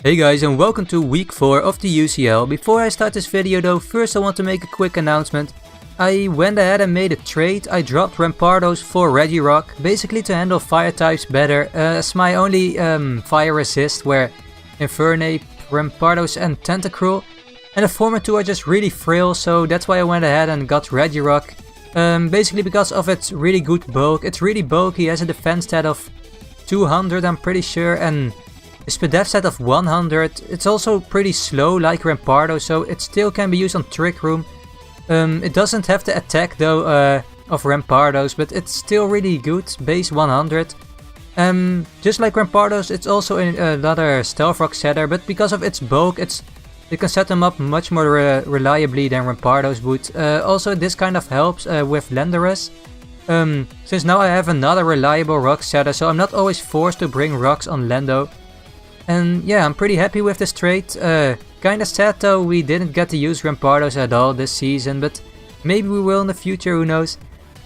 Hey guys, and welcome to week 4 of the UCL. Before I start this video though, first I want to make a quick announcement. I went ahead and made a trade. I dropped Rampardos for Regirock, basically to handle fire types better, as my only fire resist were Infernape, Rampardos and Tentacruel. And the former two are just really frail, so that's why I went ahead and got Regirock. Basically because of its really good bulk. It's really bulky, has a defense stat of 200 I'm pretty sure, and a speed def stat of 100. It's also pretty slow like Rampardo, so it still can be used on Trick Room. It doesn't have the attack though of Rampardos, but it's still really good, base 100. Just like Rampardos, it's also another Stealth Rock setter, but because of its bulk, you can set them up much more reliably than Rampardos would. Also, this kind of helps with Landorus. Since now I have another reliable rock setter, so I'm not always forced to bring rocks on Lando. And yeah, I'm pretty happy with this trade. Kinda sad though, we didn't get to use Rampardos at all this season, but maybe we will in the future, who knows.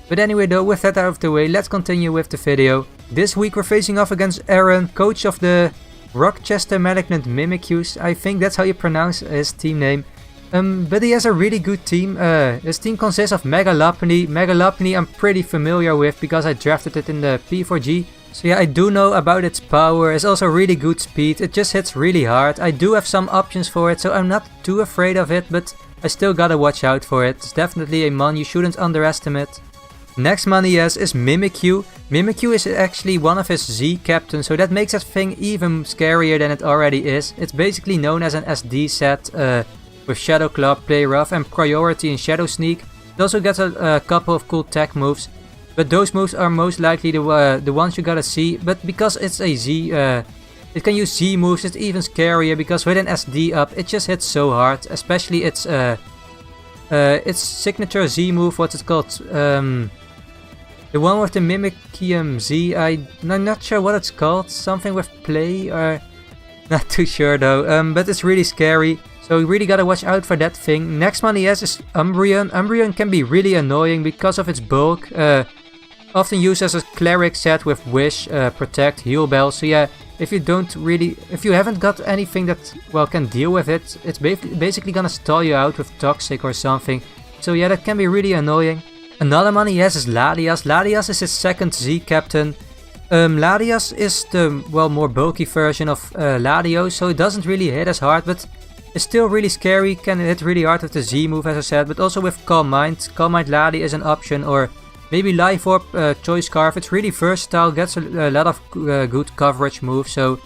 But anyway though, with that out of the way, let's continue with the video. This week we're facing off against Aaron, coach of the Rochester Malignant Mimikyus. I think that's how you pronounce his team name. But he has a really good team. His team consists of Mega Lopunny. Mega Lopunny I'm pretty familiar with because I drafted it in the P4G. So yeah, I do know about its power. It's also really good speed. It just hits really hard. I do have some options for it, so I'm not too afraid of it, but I still gotta watch out for it. It's definitely a mon you shouldn't underestimate. Next mon he has is Mimikyu. Mimikyu is actually one of his Z captains, so that makes that thing even scarier than it already is. It's basically known as an SD set with Shadow Claw, Play Rough and Priority and Shadow Sneak. It also gets a couple of cool tech moves. But those moves are most likely the ones you gotta see. But because it's a Z, it can use Z moves, it's even scarier because with an SD up, it just hits so hard. Especially its signature Z move, what's it called? The one with the Mimikyu Z, I'm not sure what it's called. Something with play or... Not too sure though, but it's really scary. So you really gotta watch out for that thing. Next one he has is Umbreon. Umbreon can be really annoying because of its bulk. Often used as a cleric set with Wish, Protect, Heal Bell. So yeah, if you haven't got anything that can deal with it, it's basically gonna stall you out with Toxic or something. So yeah, that can be really annoying. Another one he has is Latias. Latias is his second Z captain. Latias is the more bulky version of Latios, so it doesn't really hit as hard, but it's still really scary. Can hit really hard with the Z move, as I said, but also with Calm Mind. Calm Mind Lati is an option, or maybe Life Orb, Choice Scarf. It's really versatile, gets a lot of good coverage moves, so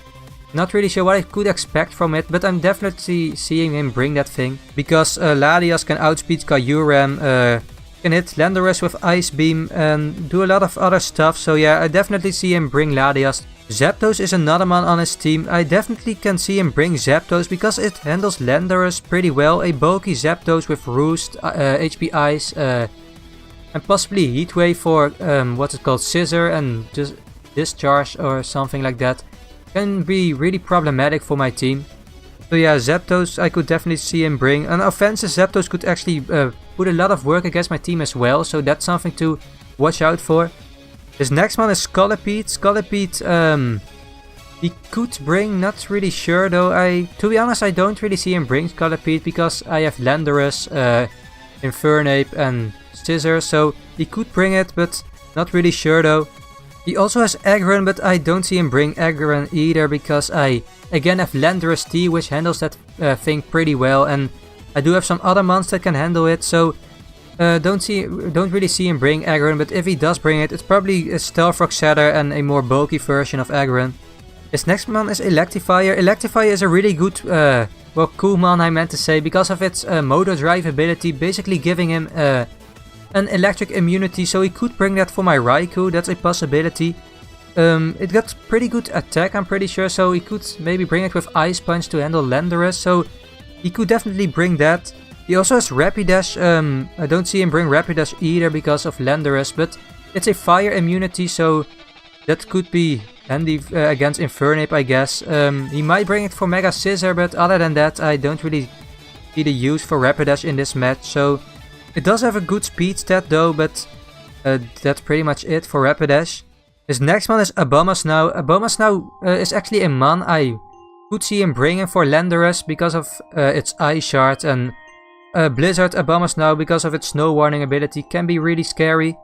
not really sure what I could expect from it, but I'm definitely seeing him bring that thing. Because Latias can outspeed Kyurem, can hit Landorus with Ice Beam, and do a lot of other stuff, so yeah, I definitely see him bring Latias. Zapdos is another one on his team. I definitely can see him bring Zapdos because it handles Landorus pretty well. A bulky Zapdos with Roost, HP Ice, and possibly Heat Wave for what's it called, Scissor and just Discharge or something like that. Can be really problematic for my team. So yeah, Zapdos I could definitely see him bring. An offensive Zapdos could actually put a lot of work against my team as well, so that's something to watch out for. This next one is Scolipede. Scolipede, he could bring, not really sure though. To be honest, I don't really see him bring Scolipede because I have Landorus, Infernape and Scissor, so he could bring it, but not really sure though. He also has Aggron, but I don't see him bring Aggron either because I again have Landorus T, which handles that thing pretty well, and I do have some other monsters that can handle it, so don't really see him bring Aggron, but if he does bring it, it's probably a Stealth Rock setter and a more bulky version of Aggron. This next one is Electivire. Electivire is a really good, cool mon I meant to say, because of its Motor Drive ability, basically giving him an electric immunity, so he could bring that for my Raikou, that's a possibility. It got pretty good attack, I'm pretty sure, so he could maybe bring it with Ice Punch to handle Landorus, so he could definitely bring that. He also has Rapidash. I don't see him bring Rapidash either because of Landorus, but it's a fire immunity, so that could be handy against Infernape, I guess. He might bring it for Mega Scissor, but other than that, I don't really see the use for Rapidash in this match, so it does have a good speed stat though, but that's pretty much it for Rapidash. This next one is Abomasnow. Abomasnow is actually a mon I Could see him bringing for Landorus because of its Ice Shard, and Blizzard Abomas now because of its Snow Warning ability can be really scary.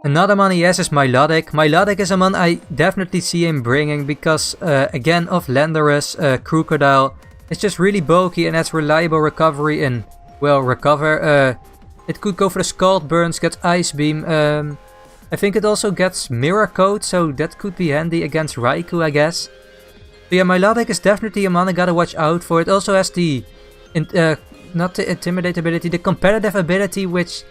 Another mon he has is Milotic. Milotic is a mon I definitely see him bringing because again of Landorus, Crocodile. It's just really bulky and has reliable recovery and, well, recover. It could go for the Scald Burns, get Ice Beam. I think it also gets Mirror Coat, so that could be handy against Raikou, I guess. But yeah, Milotic is definitely a mon I gotta watch out for. It also has the, not the Intimidate ability, the competitive ability, which,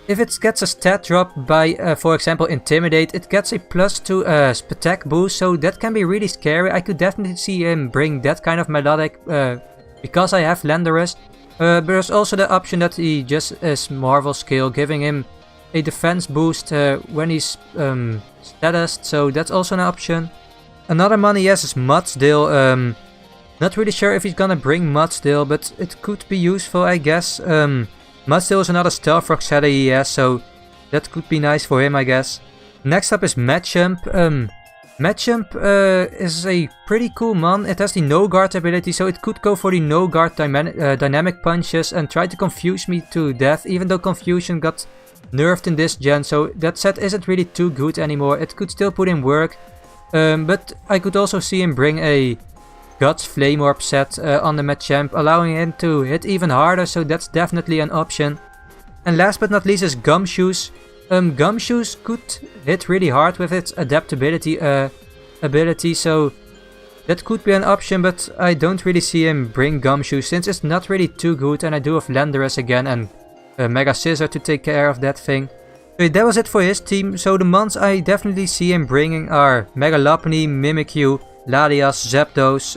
if it gets a stat drop by, for example, Intimidate, it gets a +2 attack boost, so that can be really scary. I could definitely see him bring that kind of Milotic because I have Landorus. But there's also the option that he just is Marvel Scale, giving him a defense boost when he's statused, so that's also an option. Another mon he has is Mudsdale. Not really sure if he's gonna bring Mudsdale, but it could be useful, I guess. Mudsdale is another Stealth Rock setter he has, so that could be nice for him, I guess. Next up is Machamp. Machamp is a pretty cool mon. It has the No Guard ability, so it could go for the No Guard dynamic punches and try to confuse me to death, even though Confusion got nerfed in this gen, so that set isn't really too good anymore. It could still put in work, but I could also see him bring a Guts Flame Orb set on the Machamp, allowing him to hit even harder, so that's definitely an option. And last but not least is Gumshoes. Gumshoes could hit really hard with its adaptability ability, so that could be an option, but I don't really see him bring Gumshoes since it's not really too good, and I do have Landorus again and Mega Scissor to take care of that thing. So that was it for his team. So the mons I definitely see him bringing are Mega Lopunny, Mimikyu, Latias, Zapdos.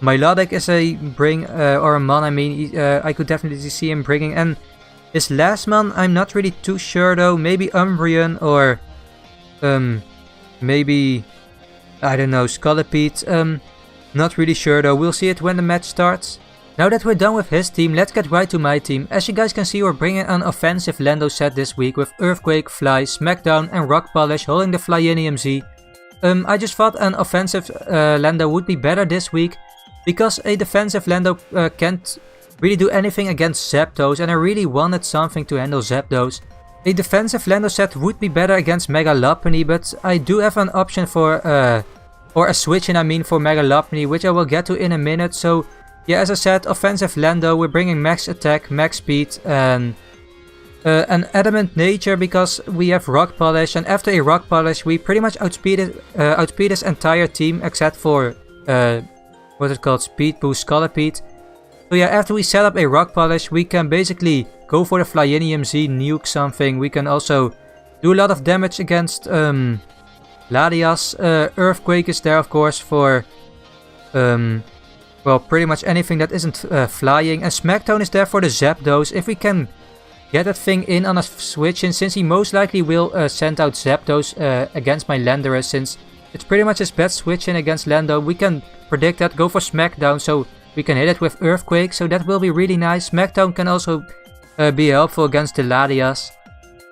Milotic is a or a mon, I mean, I could definitely see him bringing. And his last mon, I'm not really too sure though. Maybe Umbreon or maybe, I don't know, Scolipede. Not really sure though. We'll see it when the match starts. Now that we're done with his team, let's get right to my team. As you guys can see, we're bringing an offensive Lando set this week with Earthquake, Fly, Smackdown and Rock Polish holding the Flyinium Z. I just thought an offensive Lando would be better this week because a defensive Lando can't really do anything against Zapdos, and I really wanted something to handle Zapdos. A defensive Lando set would be better against Mega Lopunny, but I do have an option for, or a switch in, I mean, for Mega Lopunny, which I will get to in a minute. So yeah, as I said, offensive Lando, we're bringing max attack, max speed, and an adamant nature because we have Rock Polish, and after a Rock Polish we pretty much outspeed his entire team except for, what's it called, Speed Boost Scolipede. So yeah, after we set up a Rock Polish, we can basically go for the Flyinium Z, nuke something. We can also do a lot of damage against Latias. Earthquake is there of course for well, pretty much anything that isn't flying. And Smackdown is there for the Zapdos. If we can get that thing in on a switch, and since he most likely will send out Zapdos against my Landorus, since it's pretty much his best switch in against Lando, we can predict that, go for Smackdown so we can hit it with Earthquake, so that will be really nice. Smackdown can also be helpful against the Latias.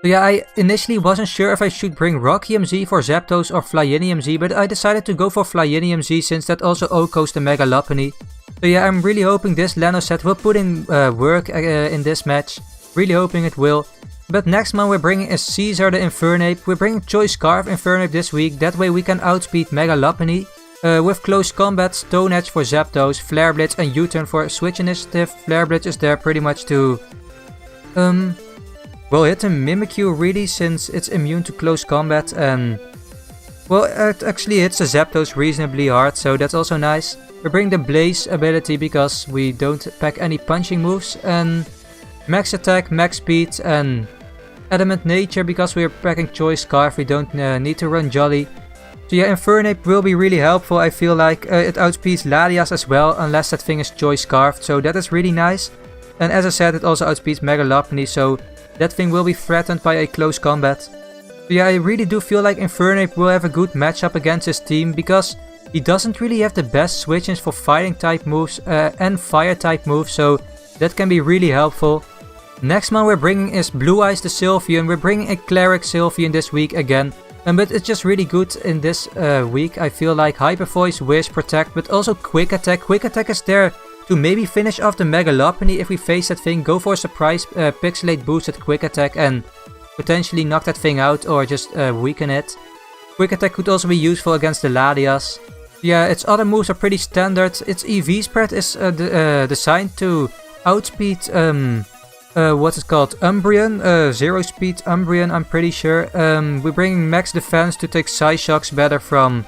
So yeah, I initially wasn't sure if I should bring Rockium Z for Zapdos or Flyinium Z, but I decided to go for Flyinium Z since that also OHKOs the Mega Lopunny. So yeah, I'm really hoping this Lando set will put in work in this match. Really hoping it will. But next mon we're bringing is Caesar the Infernape. We're bringing Choice Scarf Infernape this week, that way we can outspeed Mega Lopunny. With Close Combat, Stone Edge for Zapdos, Flare Blitz and U-Turn for Switch Initiative. Flare Blitz is there pretty much to well, hit a Mimikyu really, since it's immune to Close Combat, and well, it actually hits the Zapdos reasonably hard, so that's also nice. We bring the Blaze ability because we don't pack any punching moves, and max attack, max speed, and adamant nature because we're packing Choice Scarf, we don't need to run Jolly. So yeah, Infernape will be really helpful. I feel like it outspeeds Latias as well, unless that thing is Choice Scarf, so that is really nice. And as I said, it also outspeeds Mega Lopunny, so that thing will be threatened by a Close Combat. So yeah, I really do feel like Infernape will have a good matchup against his team, because he doesn't really have the best switches for fighting type moves and fire type moves, so that can be really helpful. Next mon we're bringing is Blue Eyes the Sylveon. We're bringing a Cleric Sylveon this week again. But it's just really good in this week. I feel like Hyper Voice, Wish, Protect, but also Quick Attack. Quick Attack is there to maybe finish off the Megalopony if we face that thing. Go for a surprise Pixelate boosted Quick Attack and potentially knock that thing out or just weaken it. Quick Attack could also be useful against the Latias. Yeah, its other moves are pretty standard. Its EV spread is designed to outspeed what's it called? Umbreon, 0 speed Umbreon, I'm pretty sure. We're bringing max defense to take Psyshocks better from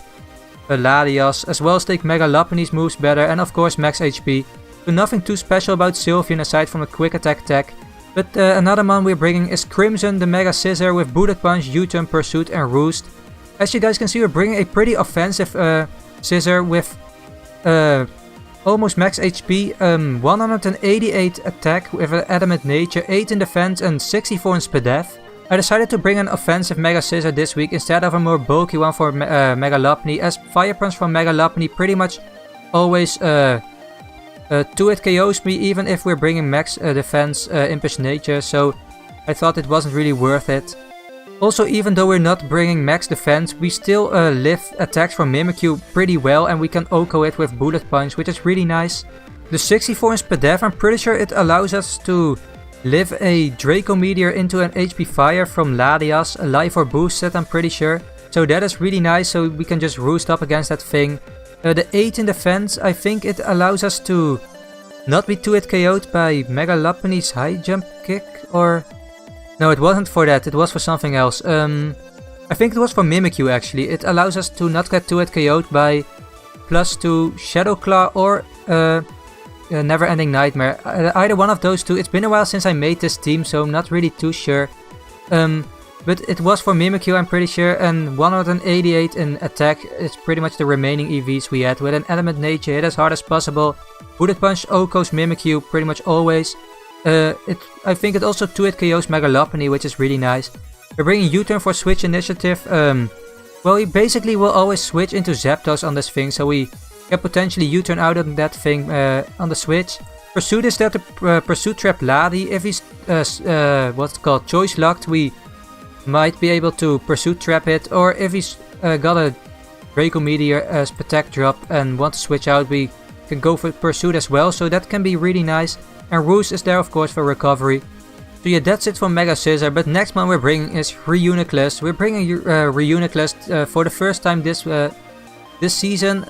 Latias, as well as take Megalopony's moves better, and of course max HP. So nothing too special about Sylveon aside from a quick attack. But another one we're bringing is Crimson, the Mega Scissor with Bullet Punch, U-Turn, Pursuit and Roost. As you guys can see, we're bringing a pretty offensive Scissor with almost max HP, 188 attack with an Adamant Nature, 8 in defense and 64 in Spadef. I decided to bring an offensive Mega Scissor this week instead of a more bulky one for Megalopony, as Fire Punch from Megalopony pretty much always 2-hit KOs me even if we're bringing max defense Impish Nature, so I thought it wasn't really worth it. Also, even though we're not bringing max defense, we still live attacks from Mimikyu pretty well and we can OHKO it with Bullet Punch, which is really nice. The 64 in Spadef, I'm pretty sure it allows us to live a Draco Meteor into an HP Fire from Latias, alive or boosted, I'm pretty sure. So that is really nice, so we can just roost up against that thing. The 8 in defense, I think it allows us to not be 2-hit KO'd by Megalopony's high jump kick, or... No, it wasn't for that, it was for something else. I think it was for Mimikyu actually. It allows us to not get 2-hit KO'd by +2 Shadow Claw or Never Ending Nightmare. Either one of those two. It's been a while since I made this team, so I'm not really too sure. But it was for Mimikyu, I'm pretty sure, and 188 in attack is pretty much the remaining EVs we had, with an Adamant Nature, hit as hard as possible. Bullet Punch OHKOs Mimikyu pretty much always. I think it also 2-hit KOs Megalopony, which is really nice. We're bringing U-Turn for Switch Initiative. Well, we basically will always switch into Zapdos on this thing, so we can potentially U-Turn out of that thing on the switch. Pursuit is there to Pursuit Trap Ladi. If he's what's it called, Choice Locked, we might be able to Pursuit Trap it. Or if he's got a Draco Meteor as Protect drop and want to switch out, we can go for Pursuit as well, so that can be really nice. And Roost is there of course for recovery. So yeah, that's it for Mega Scissor, but next one we're bringing is Reuniclus. We're bringing Reuniclus for the first time this season.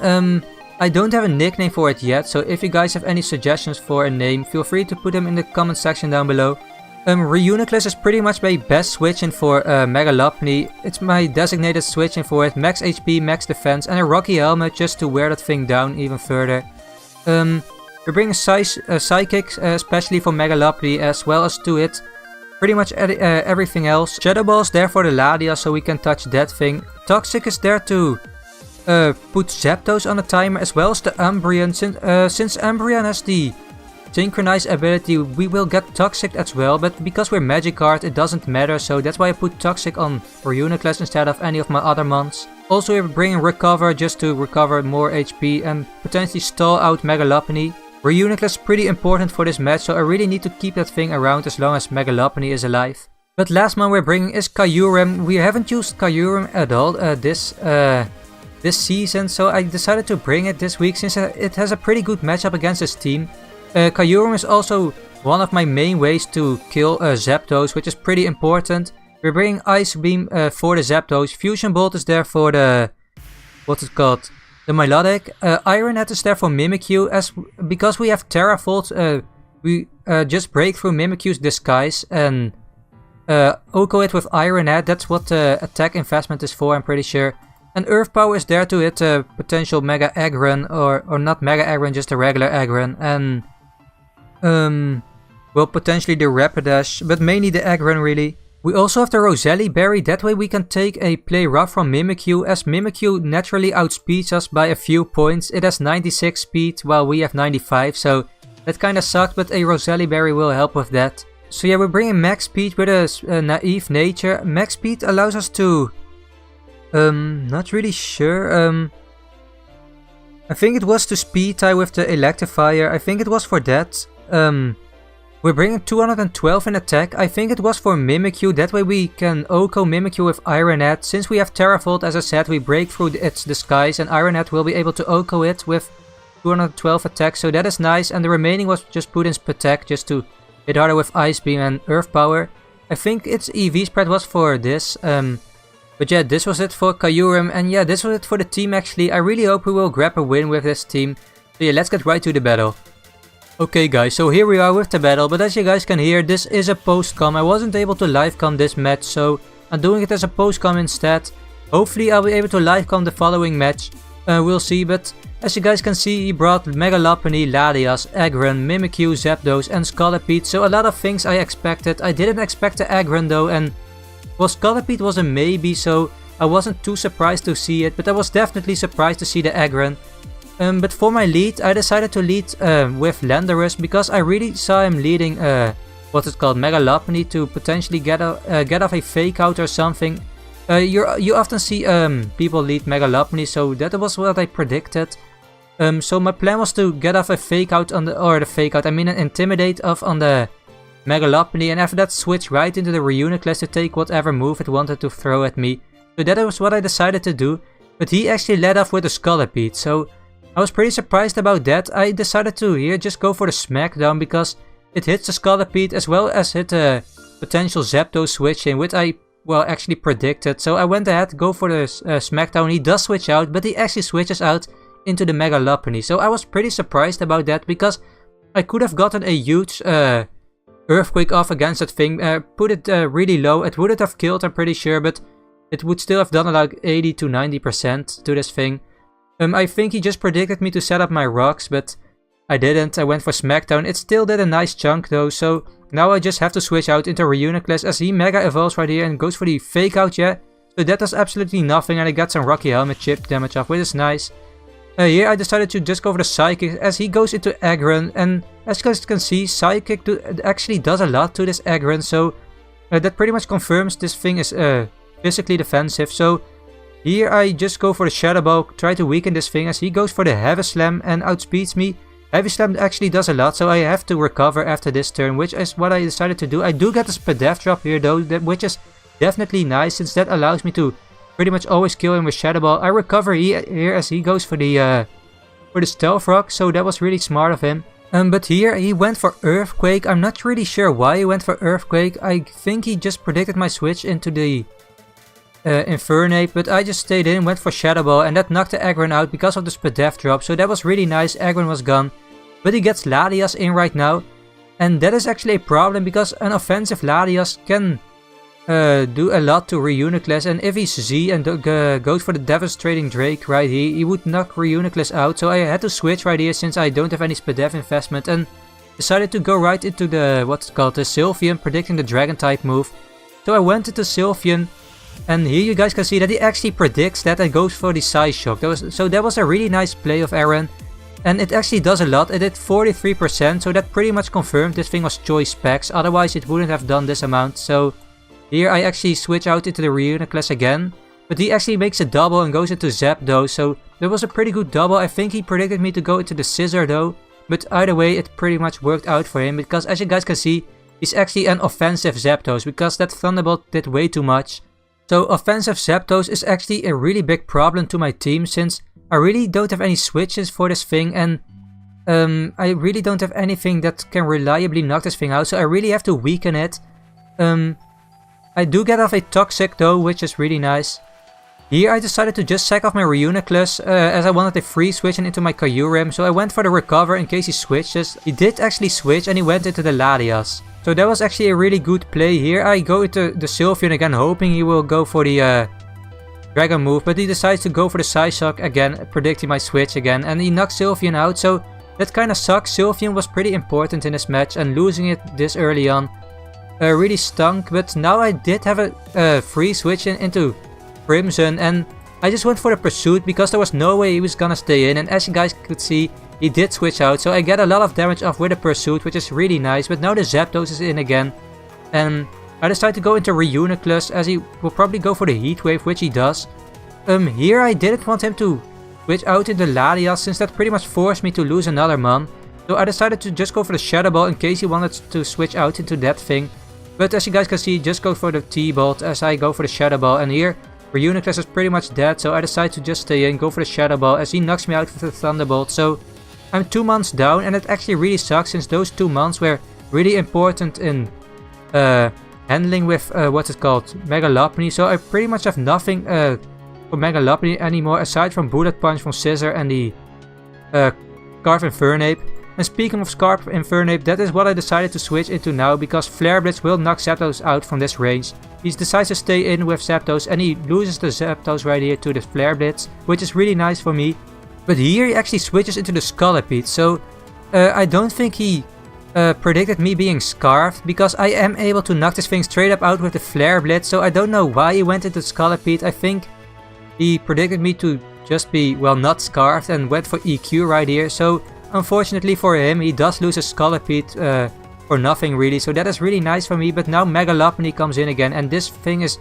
I don't have a nickname for it yet, so if you guys have any suggestions for a name, feel free to put them in the comment section down below. Reuniclus is pretty much my best switch-in for Megalopony. It's my designated switch-in for it. Max HP, max defense and a Rocky Helmet just to wear that thing down even further. We're bringing Psychics, especially for Megalopony, as well as to it pretty much everything else. Shadow Ball is there for the Ladia, so we can touch that thing. Toxic is there to put Zapdos on a timer, as well as the Umbreon. Since Umbreon has the Synchronize ability, we will get Toxic as well, but because we're Magikarp, it doesn't matter, so that's why I put Toxic on Reuniclus instead of any of my other mons. Also, we're bringing Recover just to recover more HP and potentially stall out Megalopony. Reuniclus is pretty important for this match, so I really need to keep that thing around as long as Megalopony is alive. But last one we're bringing is Kyurem. We haven't used Kyurem at all this season, so I decided to bring it this week since it has a pretty good matchup against this team. Kyurem is also one of my main ways to kill Zapdos, which is pretty important. We're bringing Ice Beam for the Zapdos. Fusion Bolt is there for the... what's it called? The Milotic. Iron Head is there for Mimikyu, because we have Terra Volt, we just break through Mimikyu's disguise and OHKO it with Iron Head. That's what the attack investment is for, I'm pretty sure. And Earth Power is there to hit a potential Mega Aggron, or not Mega Aggron, just a regular Aggron. And well, potentially the Rapidash, but mainly the Aggron really. We also have the Roselli Berry, that way we can take a play rough from Mimikyu, as Mimikyu naturally outspeeds us by a few points. It has 96 speed while we have 95, so that kinda sucked, but a Roselli Berry will help with that. So yeah, we're bringing max speed with a naive nature. Max speed allows us to... not really sure. I think it was to speed tie with the Electivire, I think it was for that. We're bringing 212 in attack. I think it was for Mimikyu, that way we can OHKO Mimikyu with Iron Head. Since we have Terravolt, as I said, we break through its disguise and Iron Head will be able to OHKO it with 212 attack, so that is nice. And the remaining was just put in Protect, just to hit harder with Ice Beam and Earth Power. I think its EV spread was for this, but yeah, this was it for Kyurem, and yeah, this was it for the team actually. I really hope we will grab a win with this team. So yeah, let's get right to the battle. Okay guys, so here we are with the battle, but as you guys can hear, this is a post-com. I wasn't able to live-com this match, so I'm doing it as a post-com instead. Hopefully I'll be able to live-com the following match, we'll see, but as you guys can see, he brought Mega Lopunny, Latias, Aggron, Mimikyu, Zapdos and Scolipede, so a lot of things I expected. I didn't expect the Aggron though, and well, Scolipede was a maybe, so I wasn't too surprised to see it, but I was definitely surprised to see the Aggron. But for my lead, I decided to lead with Landorus because I really saw him leading what is called Mega Lopunny to potentially get off a fake out or something. You often see people lead Mega Lopunny, so that was what I predicted. So my plan was to get off a fake out on an Intimidate off on the Mega Lopunny, and after that switch right into the Reuniclus to take whatever move it wanted to throw at me. So that was what I decided to do, but he actually led off with a Scolipede, so I was pretty surprised about that. I decided to here just go for the Smackdown because it hits the Scolipede as well as hit a potential Zapdos switch in, which I actually predicted. So I went ahead, go for the Smackdown. He does switch out, but he actually switches out into the Mega Lopunny. So I was pretty surprised about that because I could have gotten a huge Earthquake off against that thing, put it really low. It wouldn't have killed, I'm pretty sure, but it would still have done like 80 to 90% to this thing. I think he just predicted me to set up my rocks, but I didn't. I went for Smackdown. It still did a nice chunk though, so now I just have to switch out into Reuniclus as he Mega Evolves right here and goes for the Fake Out, yeah. So that does absolutely nothing, and I got some Rocky Helmet chip damage off, which is nice. Here I decided to just go for the Psychic as he goes into Aggron, and as you guys can see, Psychic actually does a lot to this Aggron, so that pretty much confirms this thing is physically defensive. So here I just go for the Shadow Ball, try to weaken this thing as he goes for the Heavy Slam and outspeeds me. Heavy Slam actually does a lot, so I have to recover after this turn, which is what I decided to do. I do get a Spadef drop here though, which is definitely nice since that allows me to pretty much always kill him with Shadow Ball. I recover here as he goes for the Stealth Rock, so that was really smart of him. But here he went for Earthquake. I'm not really sure why he went for Earthquake. I think he just predicted my switch into the Infernape, but I just stayed in, went for Shadow Ball, and that knocked the Aggron out because of the Spadef drop, so that was really nice. Aggron was gone, but he gets Latias in right now, and that is actually a problem because an offensive Latias can do a lot to Reuniclus, and if he's Z and goes for the Devastating Drake right here, he would knock Reuniclus out, so I had to switch right here since I don't have any Spadef investment, and decided to go right into the, what's called, the Sylveon, predicting the Dragon type move. So I went into Sylveon, and here you guys can see that he actually predicts that and goes for the Psy Shock. That was a really nice play of Aaron, and it actually does a lot. It did 43%, so that pretty much confirmed this thing was Choice Specs, otherwise it wouldn't have done this amount. So here I actually switch out into the Reuniclus again, but he actually makes a double and goes into Zapdos, so that was a pretty good double. I think he predicted me to go into the Scissor though, but either way it pretty much worked out for him, because as you guys can see, he's actually an offensive Zapdos, because that Thunderbolt did way too much. So offensive Zapdos is actually a really big problem to my team, since I really don't have any switches for this thing, and I really don't have anything that can reliably knock this thing out, so I really have to weaken it. I do get off a Toxic though, which is really nice. Here I decided to just sack off my Reuniclus as I wanted a free switch into my Kyurem, so I went for the Recover in case he switches. He did actually switch and he went into the Latias. So that was actually a really good play. Here I go into the Sylveon again, hoping he will go for the Dragon move, but he decides to go for the Psyshock again, predicting my switch again, and he knocks Sylveon out, so that kinda sucks. Sylveon was pretty important in this match, and losing it this early on really stunk, but now I did have a free switch into Crimson, and I just went for the Pursuit because there was no way he was gonna stay in, and as you guys could see, he did switch out, so I get a lot of damage off with the Pursuit, which is really nice, but now the Zapdos is in again, and I decided to go into Reuniclus as he will probably go for the Heat Wave, which he does. Here I didn't want him to switch out into Latias, since that pretty much forced me to lose another Mon. So I decided to just go for the Shadow Ball in case he wanted to switch out into that thing. But as you guys can see, just go for the T-Bolt as I go for the Shadow Ball. And here, Reuniclus is pretty much dead, so I decide to just stay in, go for the Shadow Ball as he knocks me out with the Thunderbolt. So I'm 2 months down, and it actually really sucks since those 2 months were really important in handling with what's it called, Megalopony. So I pretty much have nothing for Megalopony anymore aside from Bullet Punch from Scissor and the Scarf Infernape. And speaking of Scarf Infernape, that is what I decided to switch into now because Flare Blitz will knock Zapdos out from this range. He decides to stay in with Zapdos and he loses the Zapdos right here to the Flare Blitz, which is really nice for me. But here he actually switches into the Scolipede, so I don't think he predicted me being Scarfed because I am able to knock this thing straight up out with the Flare Blitz, so I don't know why he went into Scolipede. I think he predicted me to just be, well, not Scarfed and went for EQ right here, so unfortunately for him, he does lose a Scolipede for nothing really, so that is really nice for me. But now Megalopony comes in again, and this thing is,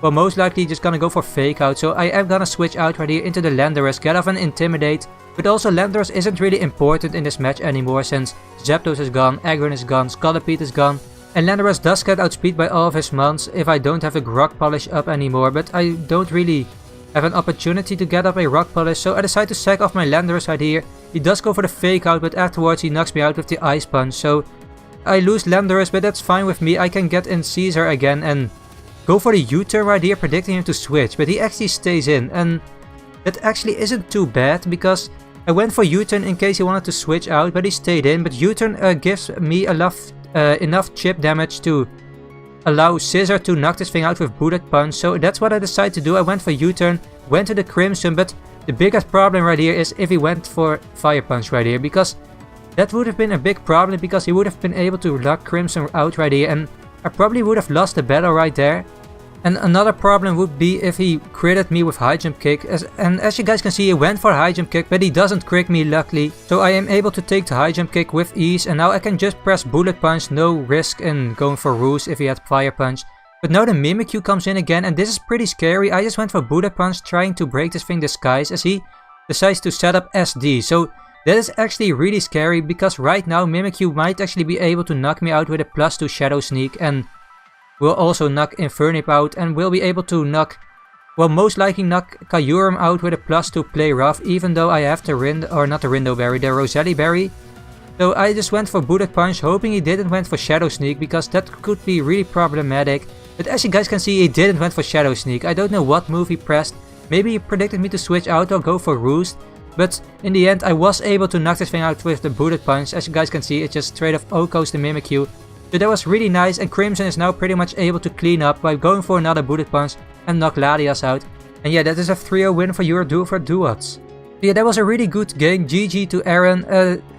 well, most likely just gonna go for Fake Out, so I am gonna switch out right here into the Landorus, get off an Intimidate. But also Landorus isn't really important in this match anymore since Zapdos is gone, Aggron is gone, Scolipede is gone, and Landorus does get outspeed by all of his mons if I don't have the Rock Polish up anymore, but I don't really have an opportunity to get up a Rock Polish, so I decide to sack off my Landorus right here. He does go for the Fake Out, but afterwards he knocks me out with the Ice Punch, so I lose Landorus, but that's fine with me. I can get in Caesar again and go for the U-turn right here, predicting him to switch, but he actually stays in, and that actually isn't too bad because I went for U-turn in case he wanted to switch out, but he stayed in. But U-turn gives me enough chip damage to allow Scissor to knock this thing out with Bullet Punch, so that's what I decided to do. I went for U-turn, went to the Crimson, but the biggest problem right here is if he went for Fire Punch right here, because that would have been a big problem because he would have been able to lock Crimson out right here, and I probably would have lost the battle right there. And another problem would be if he critted me with High Jump Kick, and as you guys can see, he went for High Jump Kick, but he doesn't crit me luckily, so I am able to take the High Jump Kick with ease, and now I can just press Bullet Punch, no risk in going for Roost if he had Fire Punch. But now the Mimikyu comes in again, and this is pretty scary. I just went for Bullet Punch trying to break this thing Disguise as he decides to set up SD, so that is actually really scary because right now Mimikyu might actually be able to knock me out with a +2 Shadow Sneak, and will also knock Infernape out, and will be able to knock, well, most likely knock Kyurem out with a +2 Play Rough, even though I have the not the Rindo Berry, the Roselli Berry. So I just went for Bullet Punch, hoping he didn't went for Shadow Sneak, because that could be really problematic. But as you guys can see, he didn't went for Shadow Sneak. I don't know what move he pressed. Maybe he predicted me to switch out or go for Roost. But in the end, I was able to knock this thing out with the Bullet Punch. As you guys can see, it just straight off OHKOs the Mimikyu. So that was really nice, and Crimson is now pretty much able to clean up by going for another Bullet Punch and knock Latias out. And yeah, that is a 3-0 win for your Dewford Dewotts. Yeah, that was a really good game. GG to Aaron.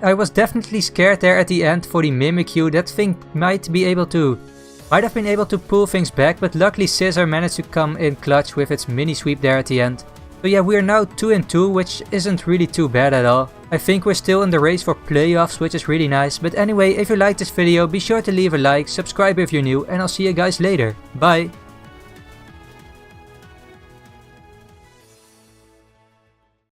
I was definitely scared there at the end for the Mimikyu. That thing might have been able to pull things back, but luckily Scissor managed to come in clutch with its mini sweep there at the end. So yeah, we are now 2-2, which isn't really too bad at all. I think we're still in the race for playoffs, which is really nice. But anyway, if you liked this video, be sure to leave a like, subscribe if you're new, and I'll see you guys later. Bye!